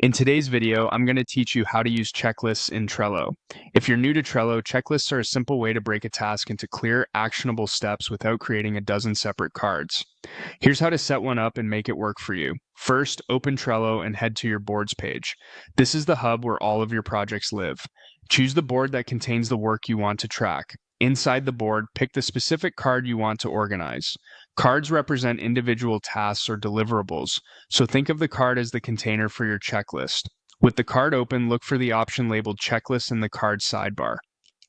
In today's video, I'm going to teach you how to use checklists in Trello. If you're new to Trello, checklists are a simple way to break a task into clear, actionable steps without creating a dozen separate cards. Here's how to set one up and make it work for you. First, open Trello and head to your boards page. This is the hub where all of your projects live. Choose the board that contains the work you want to track. Inside the board, pick the specific card you want to organize. Cards represent individual tasks or deliverables, so think of the card as the container for your checklist. With the card open, look for the option labeled Checklist in the card sidebar.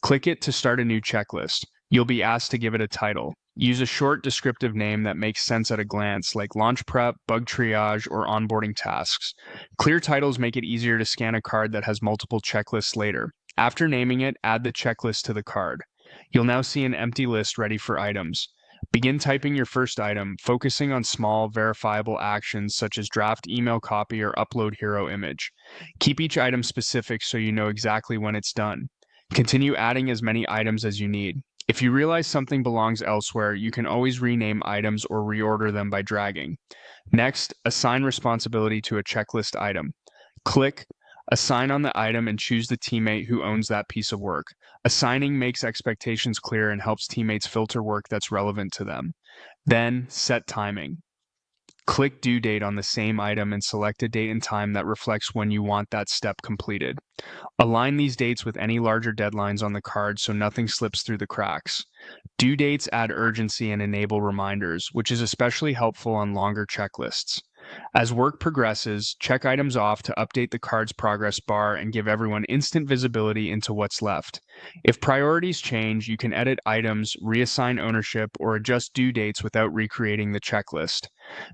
Click it to start a new checklist. You'll be asked to give it a title. Use a short descriptive name that makes sense at a glance, like launch prep, bug triage, or onboarding tasks. Clear titles make it easier to scan a card that has multiple checklists later. After naming it, add the checklist to the card. You'll now see an empty list ready for items. Begin typing your first item, focusing on small, verifiable actions such as draft email copy or upload hero image. Keep each item specific so you know exactly when it's done. Continue adding as many items as you need. If you realize something belongs elsewhere, you can always rename items or reorder them by dragging. Next, assign responsibility to a checklist item. Click Assign on the item and choose the teammate who owns that piece of work. Assigning makes expectations clear and helps teammates filter work that's relevant to them. Then, set timing. Click due date on the same item and select a date and time that reflects when you want that step completed. Align these dates with any larger deadlines on the card so nothing slips through the cracks. Due dates add urgency and enable reminders, which is especially helpful on longer checklists. As work progresses, check items off to update the card's progress bar and give everyone instant visibility into what's left. If priorities change, you can edit items, reassign ownership, or adjust due dates without recreating the checklist.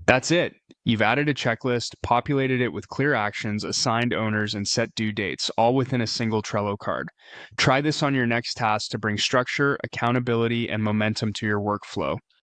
That's it. You've added a checklist, populated it with clear actions, assigned owners, and set due dates, all within a single Trello card. Try this on your next task to bring structure, accountability, and momentum to your workflow.